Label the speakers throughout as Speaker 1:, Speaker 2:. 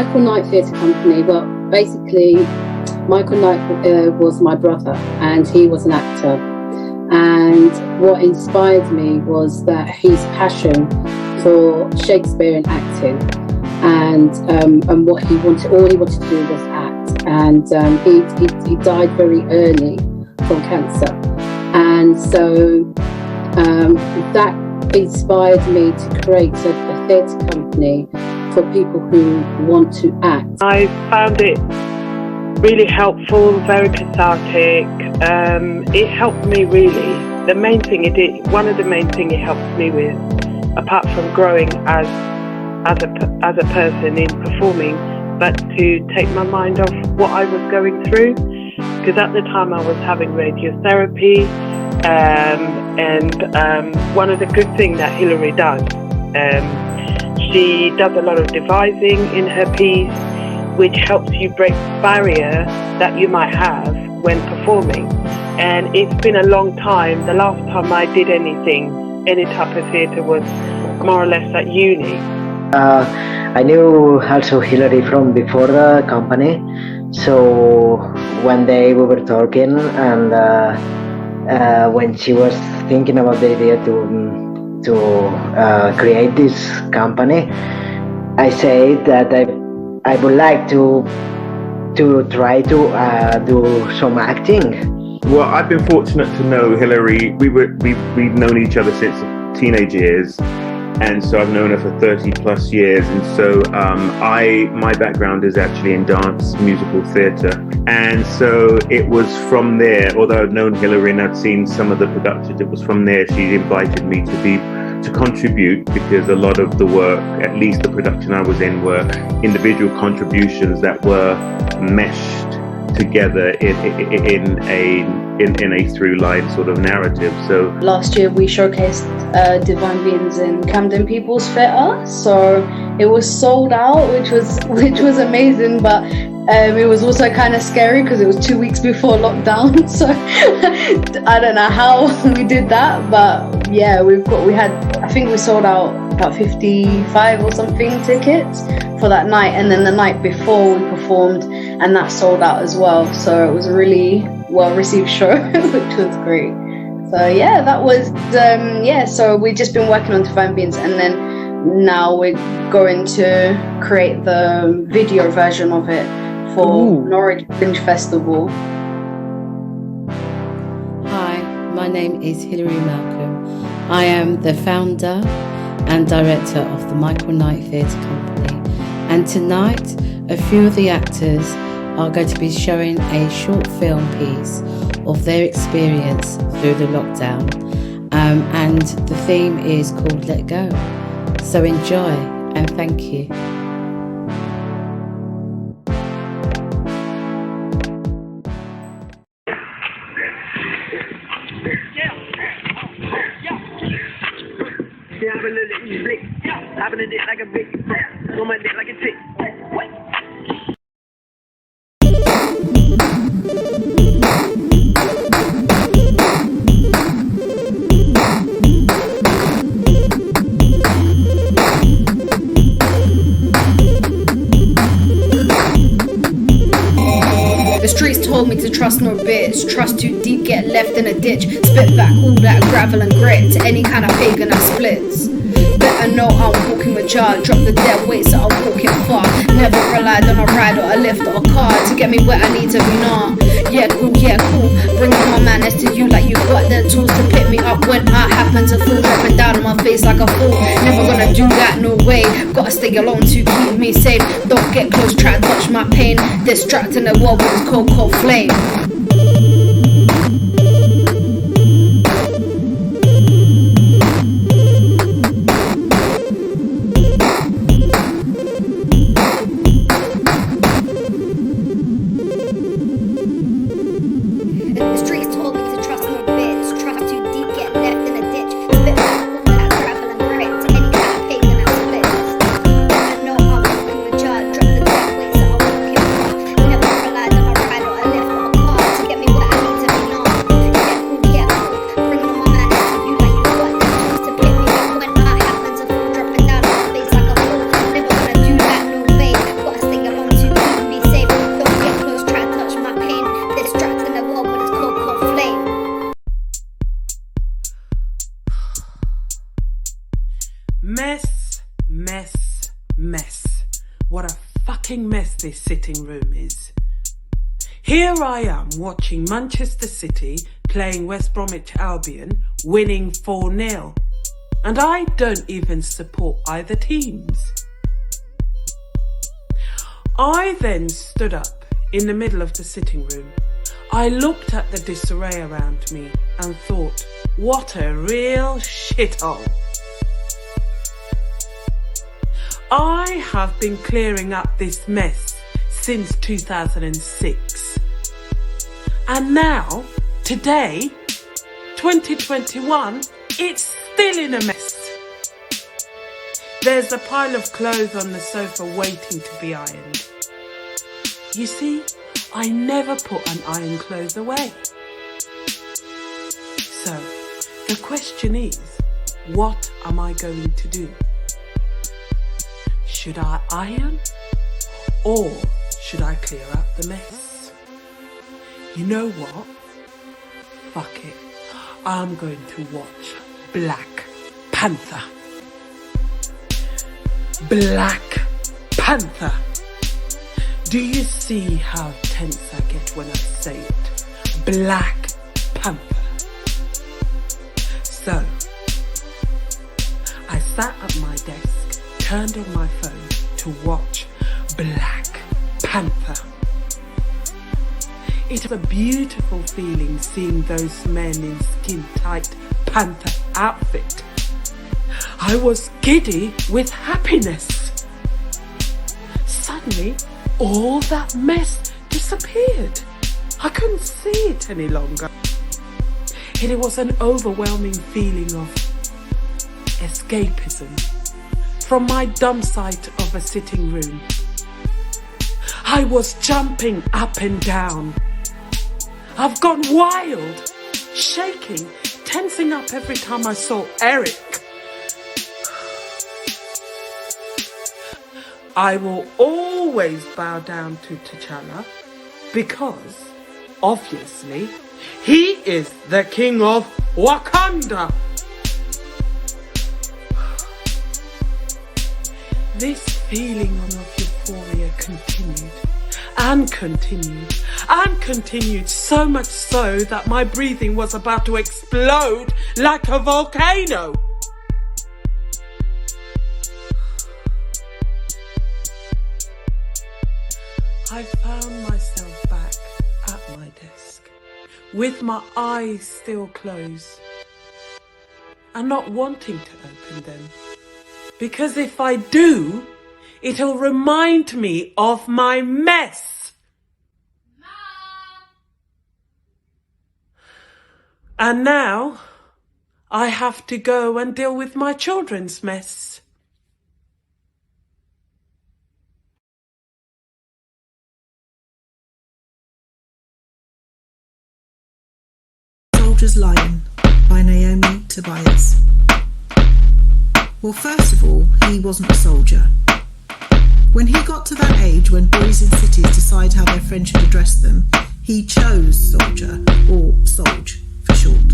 Speaker 1: Michael Knight Theatre Company, well, basically, Michael Knight was my brother, and he was an actor. And what inspired me was that his passion for Shakespeare and acting, and what he wanted, all he wanted to do was act. And he died very early from cancer, and so that inspired me to create a theatre company for people who want to act.
Speaker 2: I found it really helpful, very cathartic. It helped me really. The main thing it did, one of the main things it helped me with, apart from growing as a person in performing, but to take my mind off what I was going through. Because at the time I was having radiotherapy, and one of the good things that Hilary does, she does a lot of devising in her piece, which helps you break barrier that you might have when performing. And it's been a long time. The last time I did anything, any type of theatre, was more or less at uni.
Speaker 3: I knew also Hilary from before the company. So one day we were talking, and when she was thinking about the idea to create this company, I said that I would like to try to do some acting.
Speaker 4: Well, I've been fortunate to know Hilary. We've known each other since teenage years, and so I've known her for 30 plus years. And so my background is actually in dance, musical theatre, and so it was from there. Although I'd known Hilary and I'd seen some of the productions, it was from there she invited me to contribute, because a lot of the work, at least the production I was in, were individual contributions that were meshed together in a through line sort of narrative. So
Speaker 5: last year we showcased Divine Beings in Camden People's Theatre, so it was sold out, which was amazing, but it was also kind of scary because it was 2 weeks before lockdown. So I don't know how we did that, but yeah, I think we sold out about 55 or something tickets for that night, and then the night before we performed, and that sold out as well. So it was a really well received show, which was great. So yeah, that was so we've just been working on Divine Beings, and then now we're going to create the video version of it for Norwich Fringe Festival.
Speaker 6: Hi, my name is Hilary Malcolm. I am the founder and director of the Michael Knight Theatre Company, and tonight a few of the actors are going to be showing a short film piece of their experience through the lockdown, and the theme is called Let Go. So enjoy, and thank you.
Speaker 7: Having a dick like a big, on my dick like a tick. What?
Speaker 8: The streets told me to trust no bitch. Trust too deep, get left in a ditch. Spit back all that gravel and grit to any kind of pagan that splits. Better know I'm walking with jar. Drop the dead weight so I'm walking far. Never relied on a ride or a lift or a car to get me where I need to be now. Yeah, cool. Bringing my manners to you like you got the tools to pick me up when I happen to fall. Dropping down on my face like a fool. Never gonna do that, no way. Gotta stay alone to keep me safe. Don't get close, try to touch my pain. Distracting the world with this cold flame.
Speaker 9: fucking mess this sitting room is. Here I am watching Manchester City playing West Bromwich Albion, winning 4-0. And I don't even support either teams. I then stood up in the middle of the sitting room. I looked at the disarray around me and thought, what a real shithole. I have been clearing up this mess since 2006. And now, today, 2021, it's still in a mess. There's a pile of clothes on the sofa waiting to be ironed. You see, I never put an iron clothes away. So, the question is, what am I going to do? Should I iron or should I clear up the mess? You know what? Fuck it. I'm going to watch Black Panther. Black Panther. Do you see how tense I get when I say it? Black Panther. So, I sat at my desk, turned on my phone to watch Black Panther. It was a beautiful feeling seeing those men in skin-tight panther outfit. I was giddy with happiness. Suddenly, all that mess disappeared. I couldn't see it any longer. It was an overwhelming feeling of escapism from my dumb sight of a sitting room. I was jumping up and down. I've gone wild, shaking, tensing up every time I saw Eric. I will always bow down to T'Challa because, obviously, he is the king of Wakanda. This feeling of euphoria continued and continued and continued, so much so that my breathing was about to explode like a volcano. I found myself back at my desk with my eyes still closed and not wanting to open them, because if I do, it'll remind me of my mess. And now I have to go and deal with my children's mess.
Speaker 10: Soldier's Lion by Naomi Tobias. Well, first of all, he wasn't a soldier. When he got to that age when boys in cities decide how their friends should address them, he chose soldier, or Solge for short.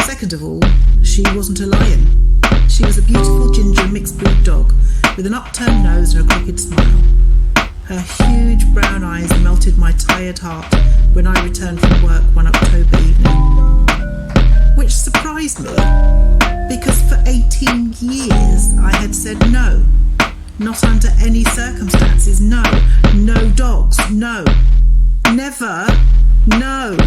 Speaker 10: Second of all, she wasn't a lion. She was a beautiful ginger mixed breed dog with an upturned nose and a crooked smile. Her huge brown eyes melted my tired heart when I returned from work one October evening. Which surprised me, because for 18 years I had said no. Not under any circumstances, no. No dogs, no. Never, no.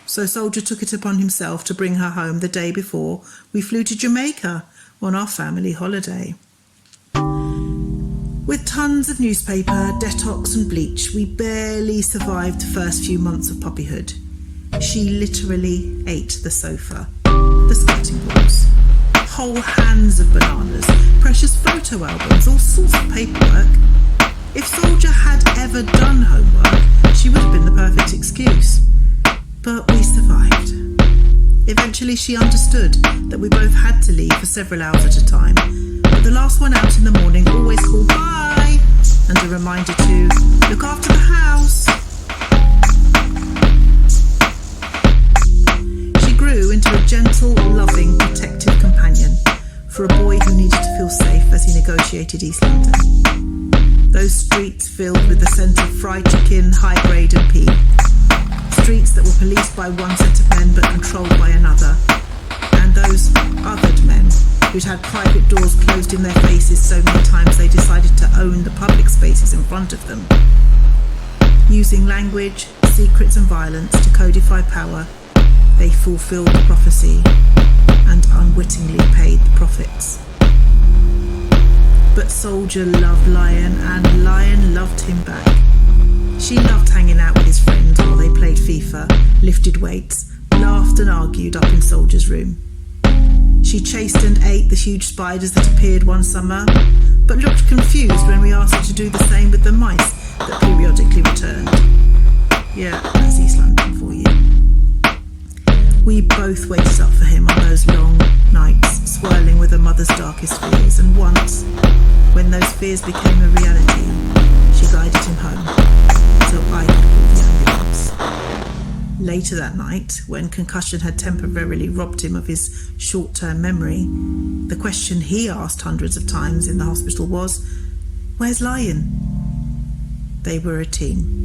Speaker 10: So Soldier took it upon himself to bring her home the day before we flew to Jamaica on our family holiday. With tons of newspaper, detox and bleach, we barely survived the first few months of puppyhood. She literally ate the sofa, the skirting boards, whole hands of bananas, precious photo albums, all sorts of paperwork. If Soldier had ever done homework, she would have been the perfect excuse. But we survived. Eventually she understood that we both had to leave for several hours at a time, but the last one out in the morning always called bye, and a reminder to look after the house. She grew into a gentle, loving, protective companion for a boy who needed to feel safe as he negotiated East London. Those streets filled with the scent of fried chicken, high grade and pea. Streets that were policed by one set of men but controlled by another. And those othered men who'd had private doors closed in their faces so many times they decided to own the public spaces in front of them. Using language, secrets and violence to codify power, they fulfilled the prophecy and unwittingly paid the profits. But Soldier loved Lion and Lion loved him back. She loved hanging out with his friends while they played FIFA, lifted weights, laughed and argued up in Soldier's room. She chased and ate the huge spiders that appeared one summer, but looked confused when we asked her to do the same with the mice that periodically returned. Yeah, that's East London for you. We both waited up for him on those long nights, swirling with a mother's darkest fears, and once, when those fears became a reality, she guided him home, so I could call the ambulance. Later that night, when concussion had temporarily robbed him of his short-term memory, the question he asked hundreds of times in the hospital was, "Where's Lion?" They were a team.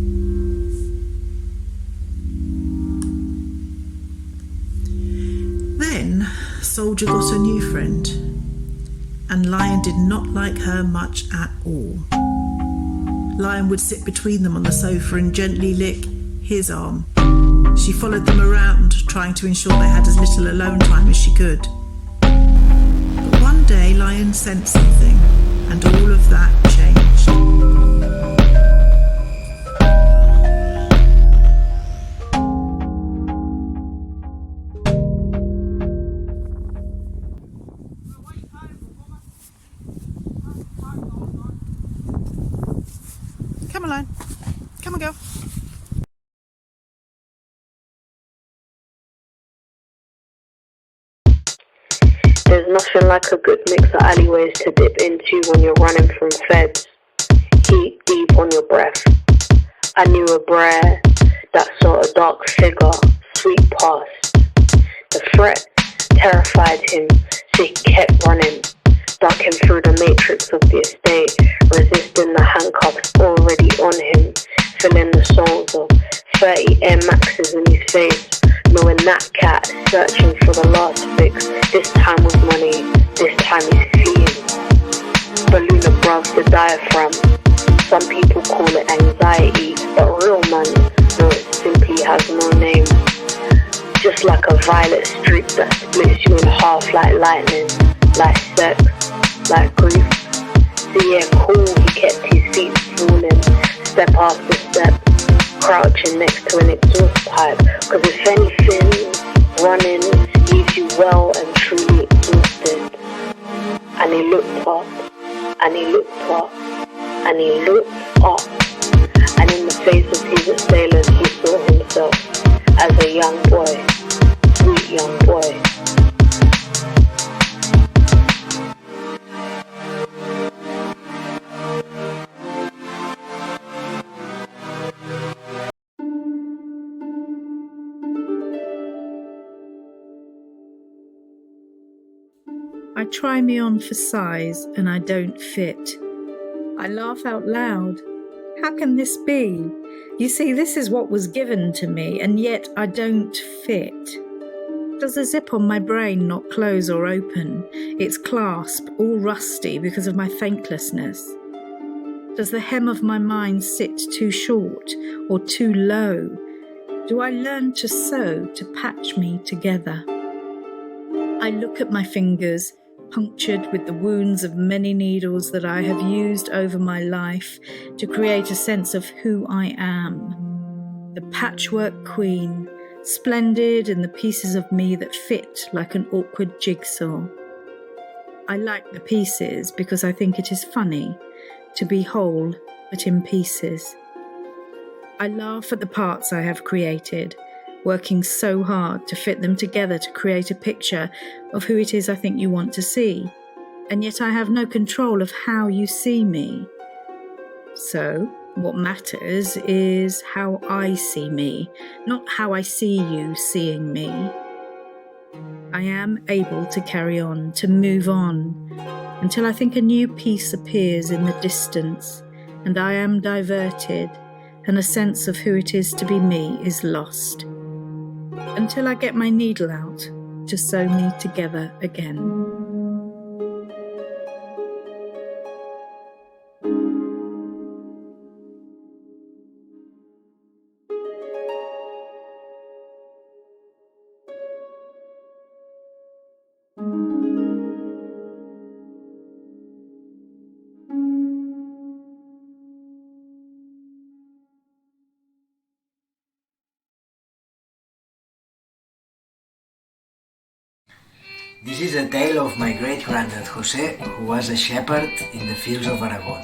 Speaker 10: Then, Soldier got a new friend, and Lion did not like her much at all. Lion would sit between them on the sofa and gently lick his arm. She followed them around, trying to ensure they had as little alone time as she could. But one day, Lion sensed something, and all of that changed. Come on, Lion. Come on, girl.
Speaker 11: There's nothing like a good mix of alleyways to dip into when you're running from feds. Heat deep on your breath. I knew a Brer, that sort of dark figure, sweet past. The threat terrified him, so he kept running, ducking through the matrix of the estate, resisting the handcuffs already on him, filling the souls of 30 Air Maxes in his face, knowing that cat searching for the last fix, this time with money, this time he's fleeing. Balloon above the diaphragm, some people call it anxiety, but real man, no, it simply has no name. Just like a violet streak that splits you in half like lightning, like sex, like grief. So yeah, cool, he kept his feet falling, step after step, crouching next to an exhaust pipe, cause if anything, running leaves you well and truly exhausted. And he looked up, and he looked up, and he looked up, and in the face of his assailant he saw himself as a young boy, sweet young boy.
Speaker 12: I try me on for size and I don't fit. I laugh out loud. How can this be? You see, this is what was given to me, and yet I don't fit. Does the zip on my brain not close or open, its clasp all rusty because of my thanklessness? Does the hem of my mind sit too short or too low? Do I learn to sew to patch me together? I look at my fingers, punctured with the wounds of many needles that I have used over my life to create a sense of who I am. The patchwork queen, splendid in the pieces of me that fit like an awkward jigsaw. I like the pieces because I think it is funny to be whole but in pieces. I laugh at the parts I have created, working so hard to fit them together to create a picture of who it is I think you want to see, and yet I have no control of how you see me. So, what matters is how I see me, not how I see you seeing me. I am able to carry on, to move on, until I think a new piece appears in the distance and I am diverted and a sense of who it is to be me is lost, until I get my needle out to sew me together again.
Speaker 13: This is a tale of my great-granddad Jose, who was a shepherd in the fields of Aragon.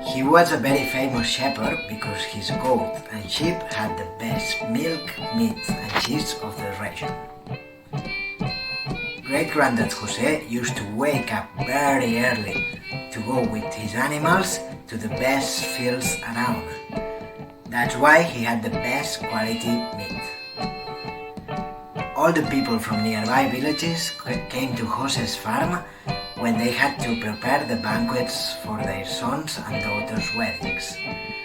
Speaker 13: He was a very famous shepherd because his goat and sheep had the best milk, meat and cheese of the region. Great-granddad Jose used to wake up very early to go with his animals to the best fields around. That's why he had the best quality meat. All the people from nearby villages came to Jose's farm when they had to prepare the banquets for their sons and daughters' weddings.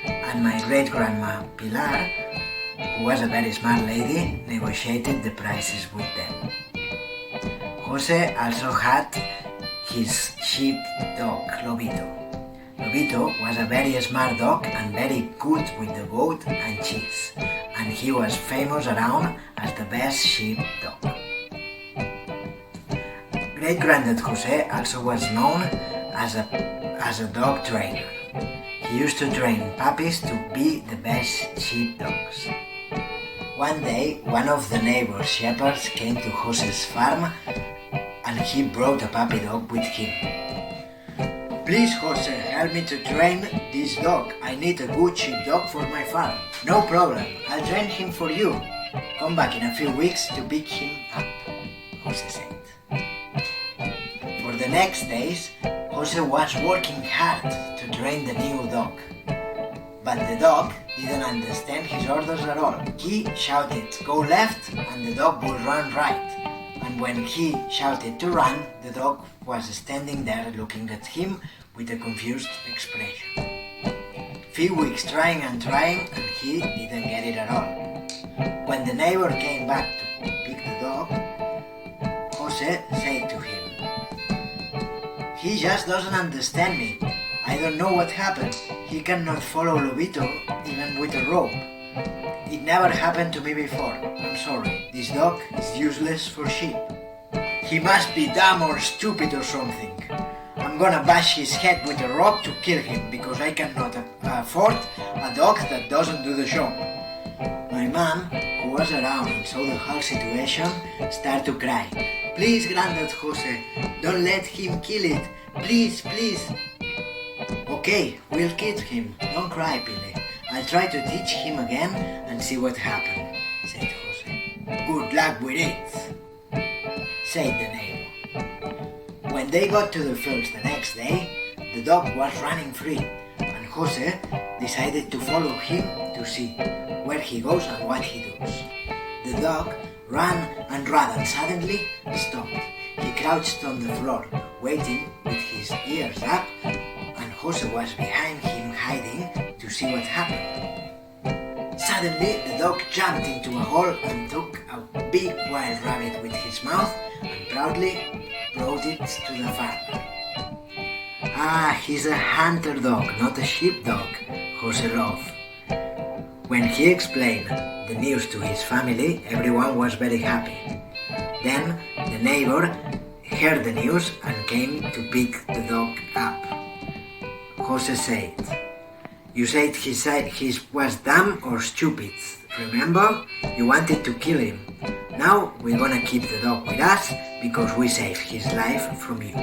Speaker 13: And my great-grandma Pilar, who was a very smart lady, negotiated the prices with them. Jose also had his sheep dog, Lobito. Lobito was a very smart dog and very good with the goat and cheese, and he was famous around as the best sheep dog. Great-granddad Jose also was known as a dog trainer. He used to train puppies to be the best sheep dogs. One day, one of the neighbor's shepherds came to Jose's farm and he brought a puppy dog with him. "Please, Jose, help me to train this dog. I need a good sheepdog for my farm." "No problem, I'll train him for you. Come back in a few weeks to pick him up," Jose said. For the next days, Jose was working hard to train the new dog. But the dog didn't understand his orders at all. He shouted, "Go left," and the dog would run right. And when he shouted to run, the dog was standing there looking at him with a confused expression. Few weeks trying, and he didn't get it at all. When the neighbor came back to pick the dog, Jose said to him, "He just doesn't understand me. I don't know what happened. He cannot follow Lobito even with a rope. It never happened to me before. I'm sorry. This dog is useless for sheep. He must be dumb or stupid or something. I'm gonna bash his head with a rock to kill him because I cannot afford a dog that doesn't do the job." My mom, who was around and saw the whole situation, started to cry. "Please, Granddad Jose, don't let him kill it. Please, please." "Okay, we'll kill him. Don't cry, Pile. I'll try to teach him again and see what happened," said Jose. "Good luck with it," said the neighbor. When they got to the fields the next day, the dog was running free, and Jose decided to follow him to see where he goes and what he does. The dog ran and suddenly stopped. He crouched on the floor, waiting with his ears up, and Jose was behind him hiding to see what happened. Suddenly, the dog jumped into a hole and took a big wild rabbit with his mouth and proudly brought it to the farmer. "Ah, he's a hunter dog, not a sheepdog," Jose laughed. When he explained the news to his family, everyone was very happy. Then the neighbor heard the news and came to pick the dog up. Jose said, "You said he was dumb or stupid. Remember? You wanted to kill him. Now we're gonna keep the dog with us because we saved his life from you."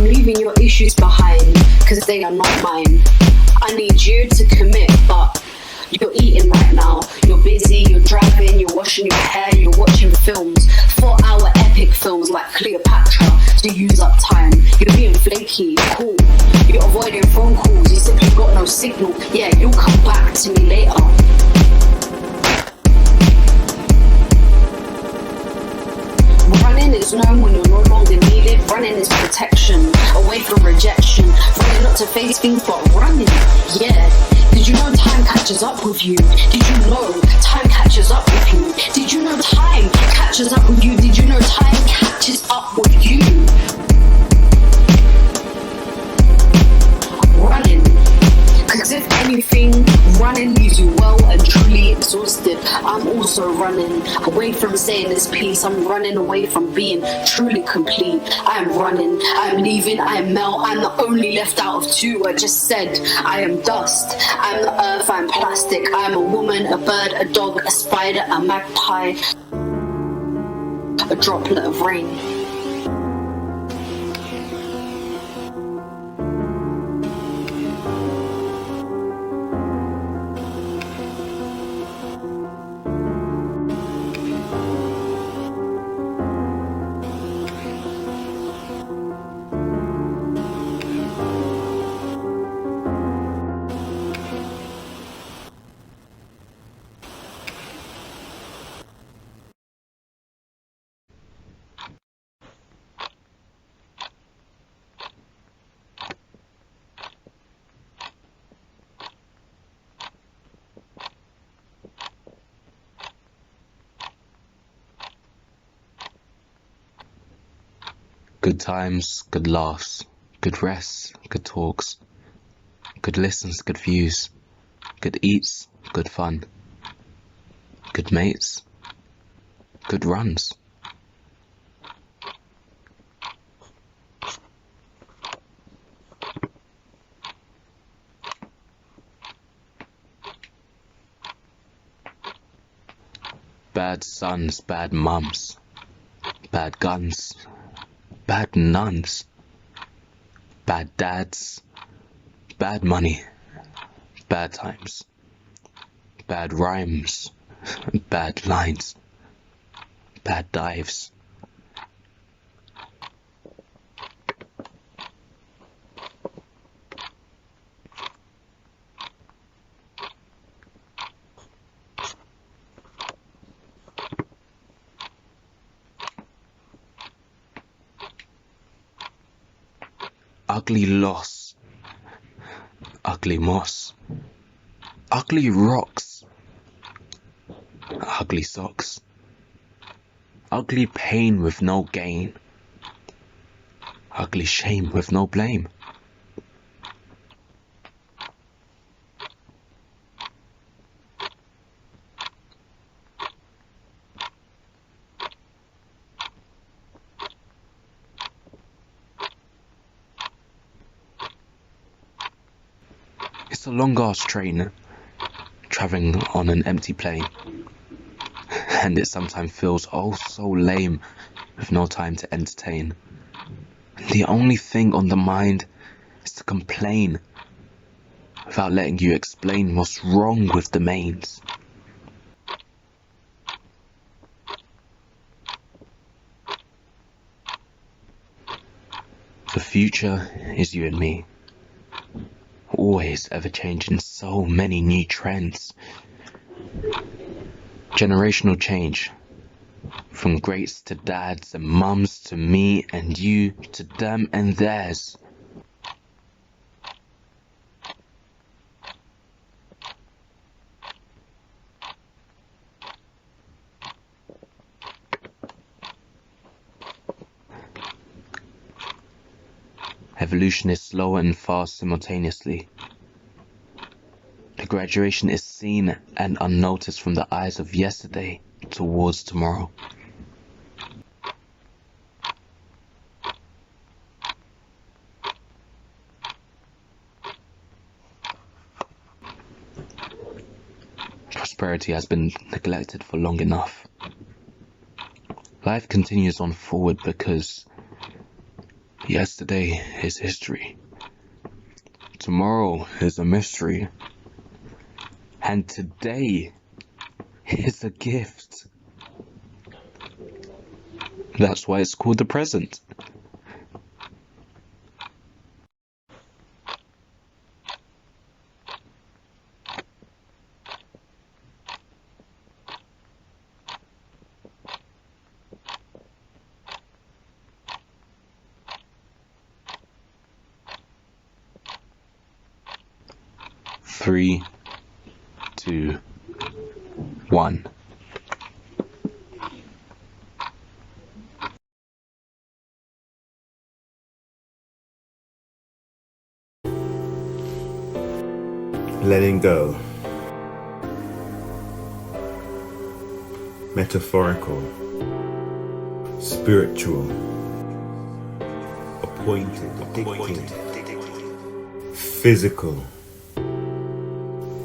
Speaker 14: I'm leaving your issues behind, cause they are not mine. I need you to commit, but You're eating right now. You're busy, you're driving, you're washing your hair, you're watching films. 4-hour epic films like Cleopatra to use up time. You're being flaky, cool. You're avoiding phone calls, you simply got no signal. Yeah, you'll come back to me later. Running is known when you're no longer needed. Running is protection, away from rejection. Running not to face things, but running, yeah. Did you know time catches up with you? Did you know time catches up with you? Did you know time catches up with you? Did you know time catches up with you? Running. Cause if anything, running leaves you well and truly exhausted. I'm also running away from saying this piece. I'm running away from being truly complete. I am running, I am leaving, I am Mel. I'm the only left out of two. I just said I am dust, I'm the earth, I'm plastic. I'm a woman, a bird, a dog, a spider, a magpie, a droplet of rain.
Speaker 15: Good times, good laughs, good rests, good talks, good listens, good views, good eats, good fun, good mates, good runs. Bad sons, bad mums, bad guns, bad nuns, bad dads, bad money, bad times, bad rhymes, bad lines, bad dives. Ugly loss, ugly moss, ugly rocks, ugly socks, ugly pain with no gain, ugly shame with no blame. It's a long-ass train, travelling on an empty plane, and it sometimes feels oh so lame, with no time to entertain. The only thing on the mind is to complain, without letting you explain what's wrong with the mains. The future is you and me. Always ever changing, so many new trends. Generational change. From greats to dads and mums to me and you to them and theirs. Evolution is slow and fast simultaneously. The graduation is seen and unnoticed from the eyes of yesterday towards tomorrow. Prosperity has been neglected for long enough. Life continues on forward because yesterday is history. Tomorrow is a mystery. And today is a gift. That's why it's called the present. Three, 2, 1.
Speaker 4: Letting go. Metaphorical. Spiritual. Appointed. Physical.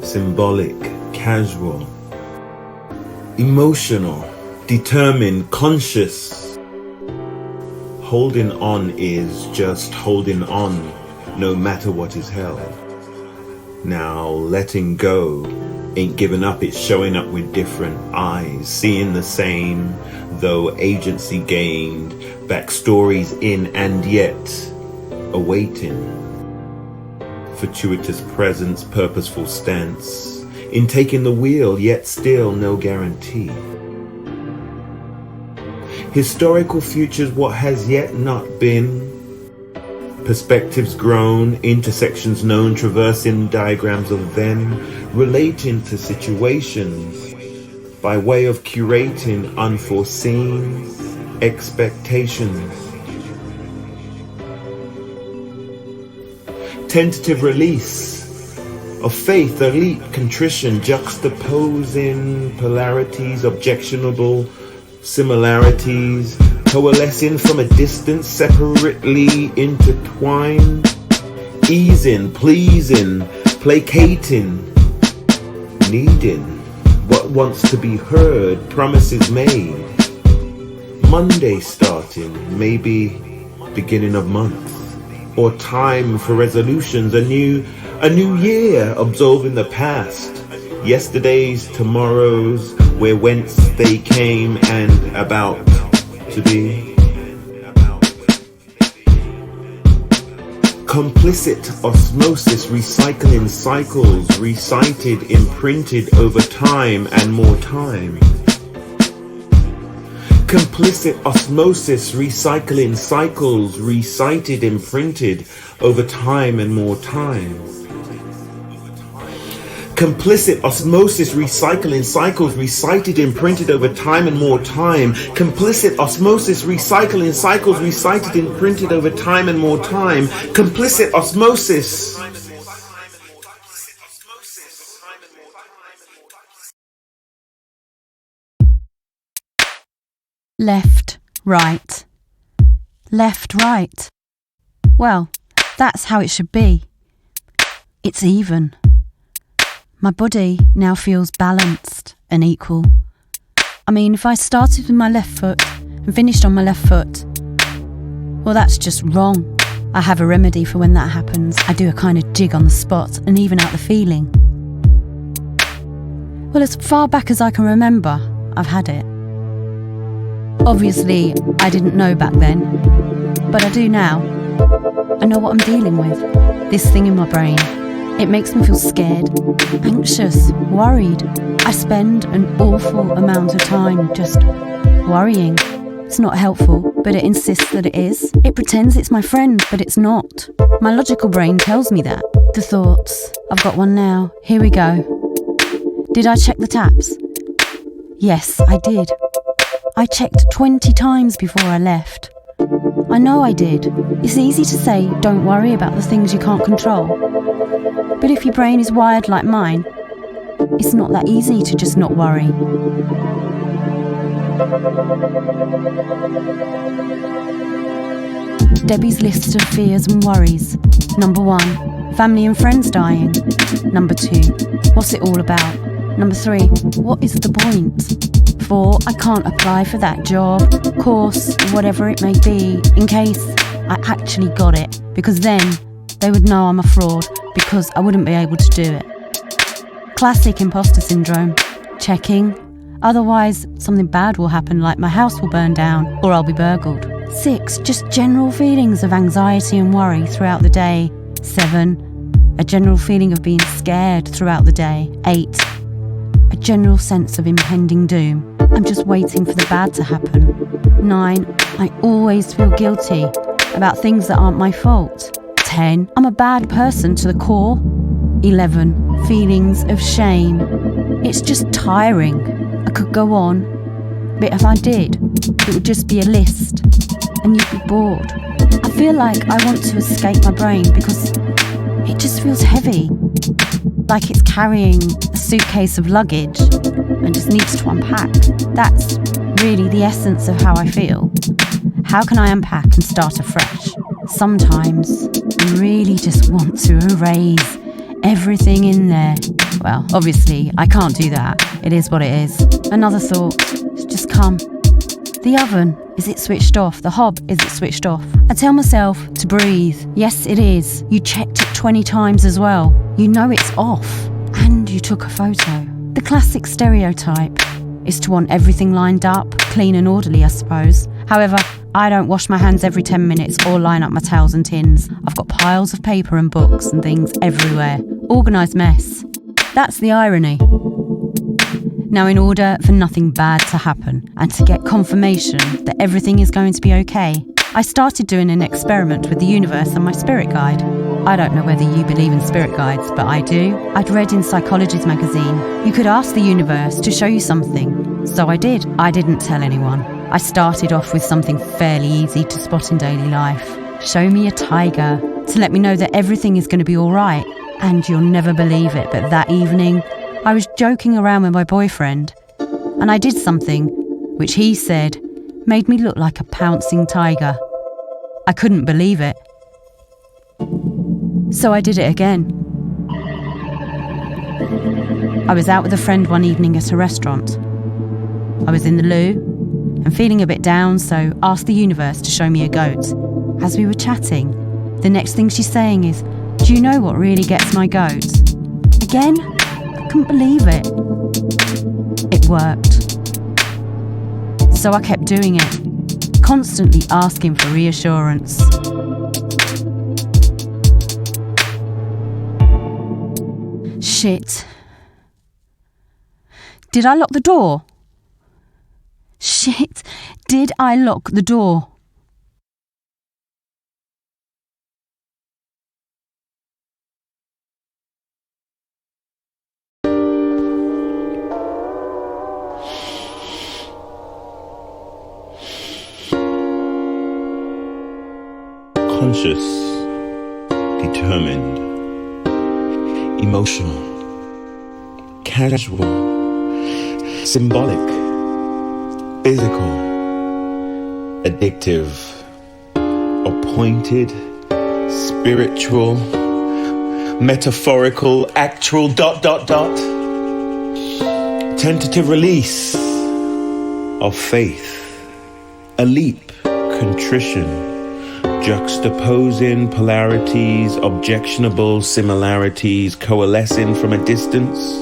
Speaker 4: Symbolic. Casual. Emotional. Determined. Conscious. Holding on is just holding on, no matter what is held. Now, letting go ain't giving up, it's showing up with different eyes, seeing the same, though agency gained, backstories in and yet awaiting. Fortuitous presence, purposeful stance, in taking the wheel, yet still no guarantee. Historical futures, what has yet not been. Perspectives grown, intersections known, traversing diagrams of then, relating to situations by way of curating unforeseen expectations. Tentative release of faith, a leap, contrition, juxtaposing polarities, objectionable similarities, coalescing from a distance, separately intertwined, easing, pleasing, placating, needing what wants to be heard, promises made. Monday starting, maybe beginning of month, or time for resolutions, a new year, absolving the past, yesterday's, tomorrow's, where whence they came and about to be. Complicit osmosis, recycling cycles, recited, imprinted over time and more time. Complicit osmosis, recycling cycles, recited, imprinted over time and more time. Complicit osmosis, recycling cycles, recited, imprinted over time and more time. Complicit osmosis, recycling cycles, recited, imprinted over time and more time. Complicit osmosis.
Speaker 16: Left, right. Left, right. Well, that's how it should be. It's even. My body now feels balanced and equal. I mean, if I started with my left foot and finished on my left foot, well, that's just wrong. I have a remedy for when that happens. I do a kind of jig on the spot and even out the feeling. Well, as far back as I can remember, I've had it. Obviously, I didn't know back then, but I do now. I know what I'm dealing with. This thing in my brain. It makes me feel scared, anxious, worried. I spend an awful amount of time just worrying. It's not helpful, but it insists that it is. It pretends it's my friend, but it's not. My logical brain tells me that. The thoughts. I've got one now. Here we go. Did I check the taps? Yes, I did. I checked 20 times before I left. I know I did. It's easy to say, don't worry about the things you can't control. But if your brain is wired like mine, it's not that easy to just not worry. Debbie's list of fears and worries. Number 1, family and friends dying. Number 2, what's it all about? Number 3, what is the point? 4, I can't apply for that job, course, whatever it may be, in case I actually got it, because then they would know I'm a fraud, because I wouldn't be able to do it. Classic imposter syndrome. Checking. Otherwise, something bad will happen, like my house will burn down or I'll be burgled. 6. Just general feelings of anxiety and worry throughout the day. 7. A general feeling of being scared throughout the day. 8. A general sense of impending doom. I'm just waiting for the bad to happen. 9. I always feel guilty about things that aren't my fault. 10. I'm a bad person to the core. 11. Feelings of shame. It's just tiring. I could go on, but if I did, it would just be a list, and you'd be bored. I feel like I want to escape my brain because it just feels heavy, like it's carrying a suitcase of luggage and just needs to unpack. That's really the essence of how I feel. How can I unpack and start afresh? Sometimes I really just want to erase everything in there. Well, obviously, I can't do that. It is what it is. Another thought, it's just come. The oven, is it switched off? The hob, is it switched off? I tell myself to breathe. Yes, it is. You checked it 20 times as well. You know it's off. And you took a photo. The classic stereotype is to want everything lined up, clean and orderly, I suppose. However, I don't wash my hands every 10 minutes or line up my towels and tins. I've got piles of paper and books and things everywhere. Organised mess. That's the irony. Now, in order for nothing bad to happen and to get confirmation that everything is going to be okay, I started doing an experiment with the universe and my spirit guide. I don't know whether you believe in spirit guides, but I do. I'd read in Psychology's magazine, you could ask the universe to show you something. So I did. I didn't tell anyone. I started off with something fairly easy to spot in daily life. Show me a tiger, to let me know that everything is going to be all right. And you'll never believe it, but that evening, I was joking around with my boyfriend, and I did something which he said made me look like a pouncing tiger. I couldn't believe it. So I did it again. I was out with a friend one evening at a restaurant. I was in the loo and feeling a bit down, so asked the universe to show me a goat. As we were chatting, the next thing she's saying is, "Do you know what really gets my goat?" Again, I couldn't believe it. It worked. So I kept doing it, constantly asking for reassurance. Shit. Did I lock the door? Shit. Did I lock the door?
Speaker 4: Conscious, determined, emotional, casual, symbolic, physical, addictive, appointed, spiritual, metaphorical, actual, ... Tentative release of faith, a leap, contrition, juxtaposing polarities, objectionable similarities, coalescing from a distance,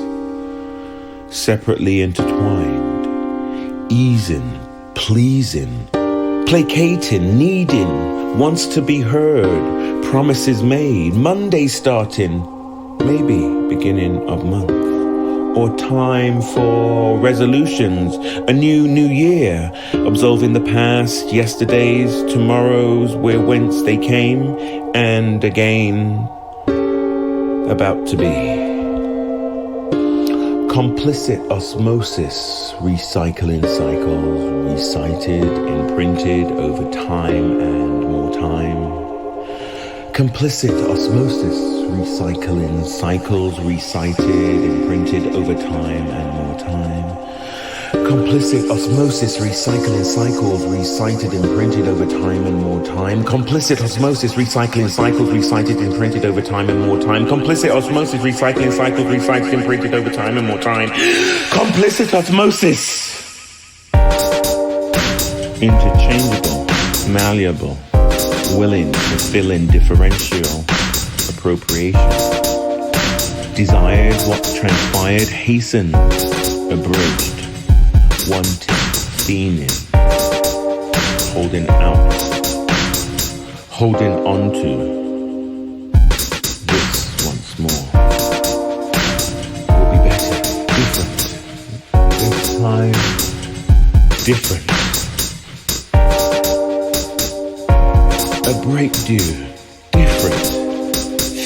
Speaker 4: separately intertwined, easing, pleasing, placating, needing, wants to be heard, promises made, Monday starting, maybe beginning of month, or time for resolutions, a new year, absolving the past, yesterdays, tomorrows, where whence they came, and again, about to be. Complicit osmosis, recycling cycles, recited, imprinted over time and more time. Complicit osmosis, recycling cycles, recited, imprinted over time and more time. Complicit osmosis, recycling cycles, recited, imprinted over time and more time. Complicit osmosis, recycling cycles, recited, imprinted over time and more time. Complicit osmosis, recycling cycles, recited, imprinted over time and more time. Complicit osmosis. Interchangeable, malleable, willing to fill in differential appropriation. Desired what transpired, hastened, abridged, wanting, fiending, holding out, holding on to this once more. Will be better, different, this time, different. A break due, different,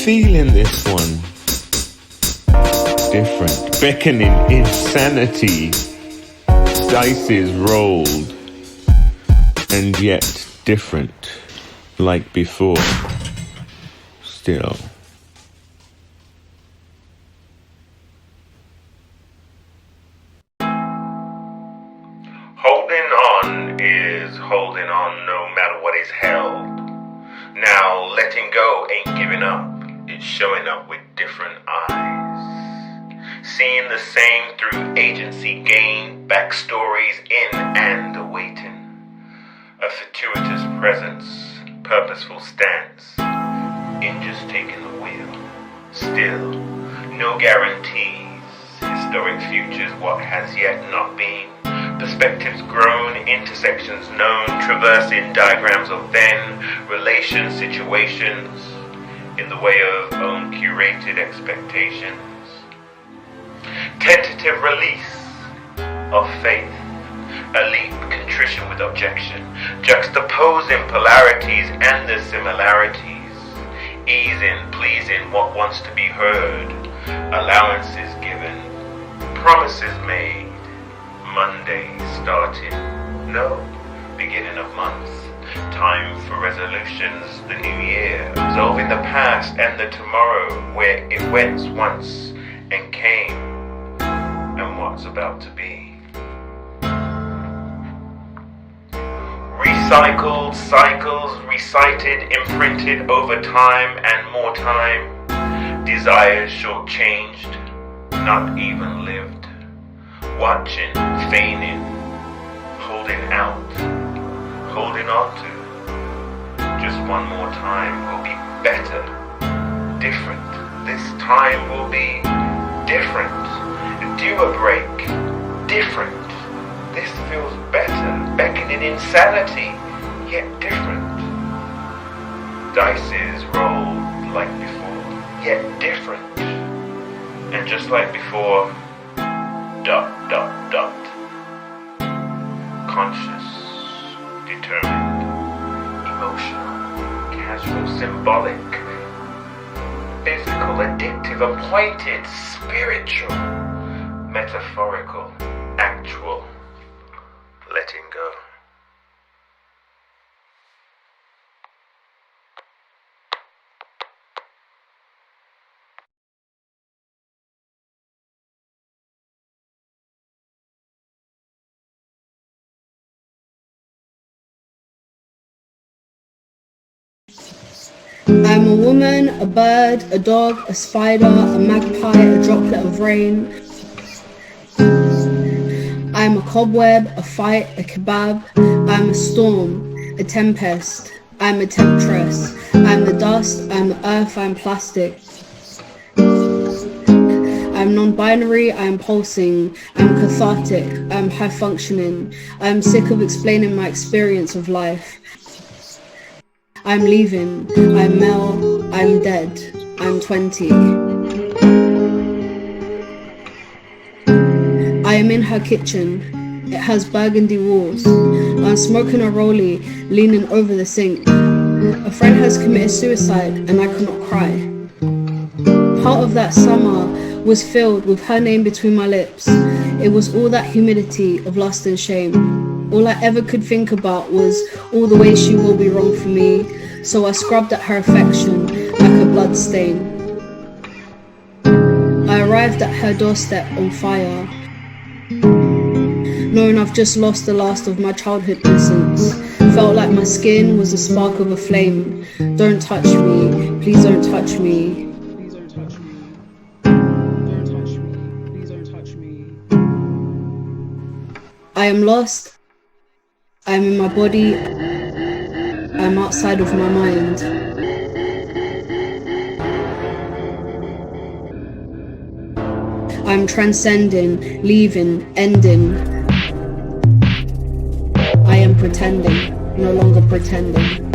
Speaker 4: feeling this one, different, beckoning insanity, dice is rolled, and yet different, like before, still. Holding on is holding on no matter what is held. Now letting go ain't giving up, it's showing up with different eyes. Seeing the same through agency gain, backstories in and awaiting. A fortuitous presence, purposeful stance, in just taking the wheel. Still, no guarantees. Historic futures, what has yet not been. Perspectives grown, intersections known, traversing diagrams of then, relations, situations, in the way of own curated expectations. Tentative release of faith, a leap, contrition with objection, juxtaposing polarities and the similarities, easing, pleasing what wants to be heard, allowances given, promises made, Monday starting, no, beginning of month, time for resolutions, the new year, absolving the past and the tomorrow, where it went once and came, and what's about to be. Recycled cycles, recited, imprinted over time and more time, desires shortchanged, not even lived. Watching, feigning, holding out, holding on to. Just one more time will be better, different. This time will be different. Due a break, different. This feels better, beckoning insanity, yet different. Dices rolled like before, yet different. And just like before, ... Conscious, determined, emotional, casual, symbolic, physical, addictive, appointed, spiritual, metaphorical, actual, letting go.
Speaker 5: I'm a woman, a bird, a dog, a spider, a magpie, a droplet of rain. I'm a cobweb, a fight, a kebab. I'm a storm, a tempest. I'm a temptress. I'm the dust, I'm the earth, I'm plastic. I'm non-binary, I'm pulsing, I'm cathartic, I'm high functioning. I'm sick of explaining my experience of life. I'm leaving, I'm Mel, I'm dead, I'm 20. I am in her kitchen, it has burgundy walls. I'm smoking a rollie, leaning over the sink. A friend has committed suicide and I cannot cry. Part of that summer was filled with her name between my lips. It was all that humidity of lust and shame. All I ever could think about was all the ways she will be wrong for me, so I scrubbed at her affection like a blood stain. I arrived at her doorstep on fire, knowing I've just lost the last of my childhood innocence. Felt like my skin was the spark of a flame. Don't touch me, please don't touch me. I am lost, I am in my body, I am outside of my mind.
Speaker 8: I'm transcending, leaving, ending. I am pretending, no longer pretending.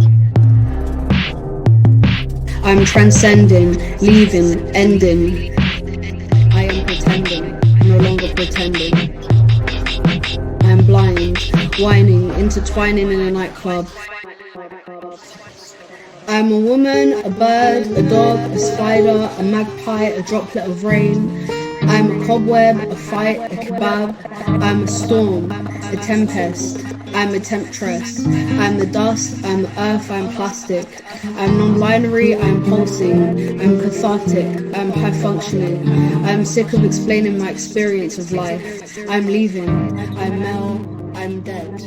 Speaker 8: I'm transcending, leaving, ending. I am pretending, no longer pretending. I am blind, whining, intertwining in a nightclub. I am a woman, a bird, a dog, a spider, a magpie, a droplet of rain. I am a cobweb, a fight, a kebab. I am a storm, a tempest. I am a temptress. I am the dust, I am the earth, I am plastic. I am non-binary, I am pulsing. I am cathartic, I am high functioning. I am sick of explaining my experience of life. I am leaving, I am Mel, I am dead.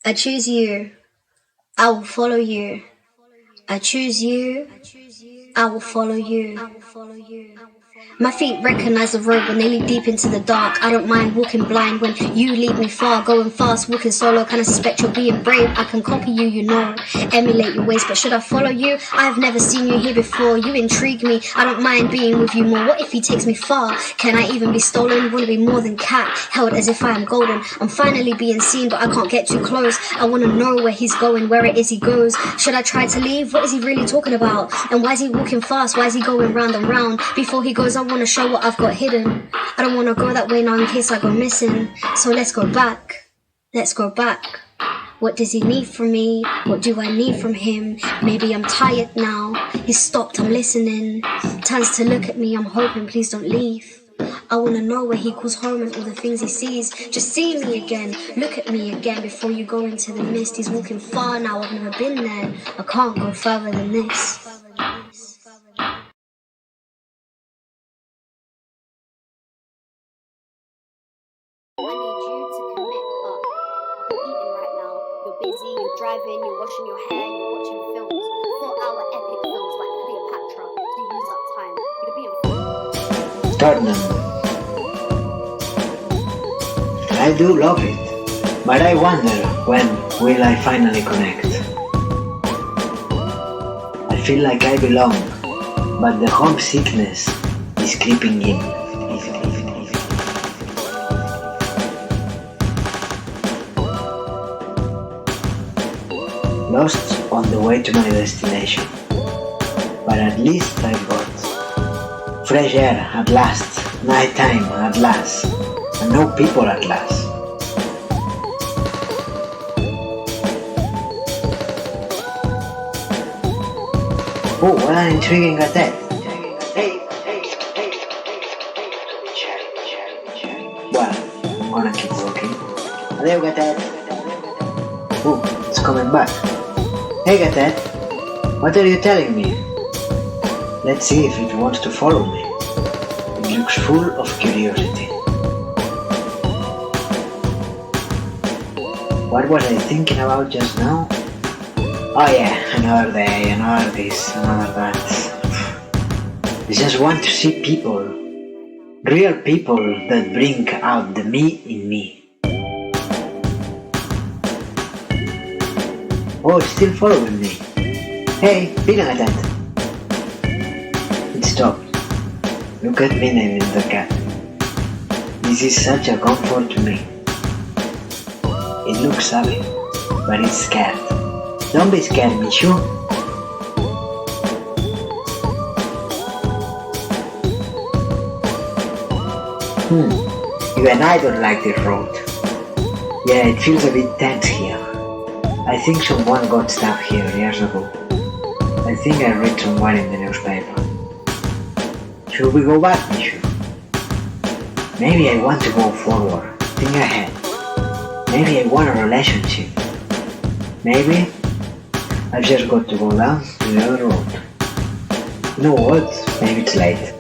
Speaker 17: I choose you. I will follow you. I choose you. I will follow you. My feet recognize the road when they lead deep into the dark. I don't mind walking blind when you lead me far. Going fast, walking solo, kinda suspect you're being brave. I can copy you, you know, emulate your ways, but should I follow you? I've never seen you here before. You intrigue me, I don't mind being with you more. What if he takes me far? Can I even be stolen? Wanna be more than cat, held as if I am golden. I'm finally being seen, but I can't get too close. I wanna know where he's going, where it is he goes. Should I try to leave? What is he really talking about? And why is he walking fast? Why is he going round and round? Before he goes, I wanna show what I've got hidden. I don't wanna go that way now in case I go missing. So let's go back. Let's go back. What does he need from me? What do I need from him? Maybe I'm tired now. He's stopped, I'm listening. Turns to look at me, I'm hoping please don't leave. I wanna know where he calls home and all the things he sees. Just see me again, look at me again before you go into the mist. He's walking far now, I've never been there. I can't go further than this.
Speaker 18: Busy, you're driving, you're washing your hair, you're watching films, 4-hour epic films like Cleopatra to use up time. You're being
Speaker 13: Cotman. I do love it, but I wonder when will I finally connect. I feel like I belong, but the homesickness is creeping in. Lost on the way to my destination, but at least I got fresh air at last, nighttime at last, and no people at last. Oh, what an intriguing attack! Well, I'm gonna keep walking. Hello, Gatet. Oh, it's coming back. Hey, Gatet, what are you telling me? Let's see if it wants to follow me. It looks full of curiosity. What was I thinking about just now? Oh yeah, another day, another this, another that. I just want to see people. Real people that bring out the me in me. Oh, it's still following me. Hey, be at that. It stopped. Look at me naming the cat. This is such a comfort to me. It looks savage, but it's scared. Don't be scared, Michu. Even I don't like this road. Yeah, it feels a bit tense here. I think someone got stabbed here years ago. I think I read somewhere in the newspaper. Should we go back, Michu? Maybe I want to go forward. Think ahead. Maybe I want a relationship. Maybe I've just got to go down to the other road. You know what? Maybe it's late.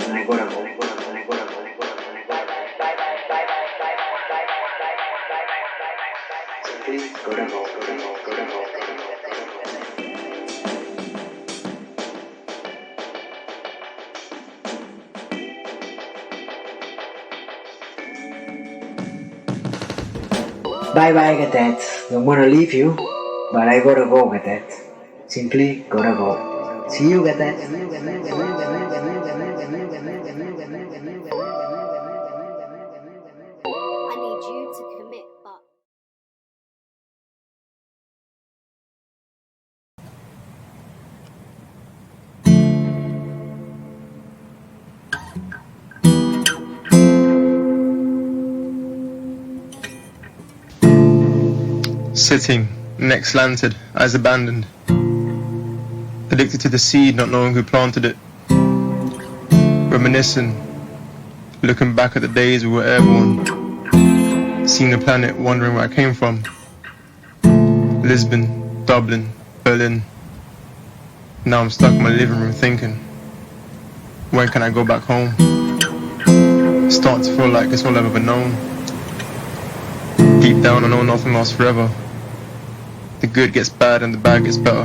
Speaker 13: I gotta go. Please, gotta go. Bye bye, Gatet. Don't wanna leave you, but I gotta go, Gatet. Simply gotta go. See you, Gatet.
Speaker 18: I need you to commit, but
Speaker 19: Sitting, neck slanted, eyes abandoned. Addicted to the seed, not knowing who planted it. Reminiscing, looking back at the days we were airborne. Seeing the planet, wondering where I came from. Lisbon, Dublin, Berlin. Now I'm stuck in my living room thinking, when can I go back home? Start to feel like it's all I've ever known. Deep down I know nothing lasts forever. The good gets bad and the bad gets better.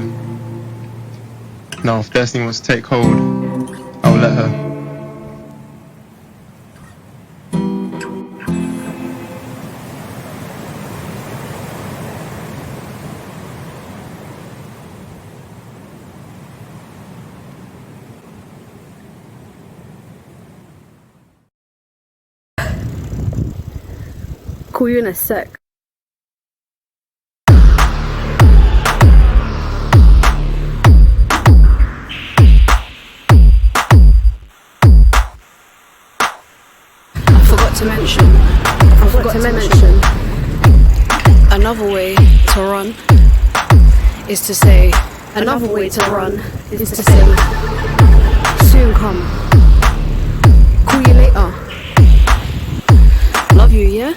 Speaker 19: Now if destiny wants to take hold, I'll let her.
Speaker 5: Call you in a sec. I forgot to mention another way to run is to say soon come, call you later, love you, yeah?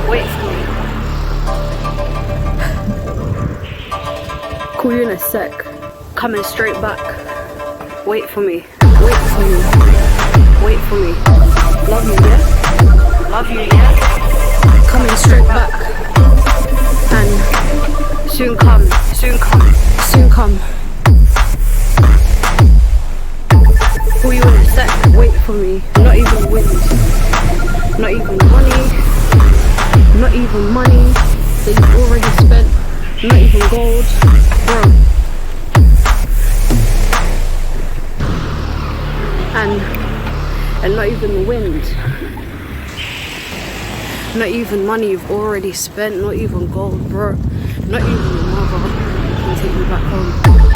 Speaker 5: Wait for me, call you in a sec, coming straight back, wait for me, wait for me, wait for me, love you, yeah? Love you, yeah? Coming straight back, and soon come, soon come, soon come. Call you in a sec, wait for me, not even wind, not even money that you've already spent,
Speaker 8: Not even gold, bro. And not even the wind. Not even money you've already spent. Not even gold, bro. Not even your mother can take you back home.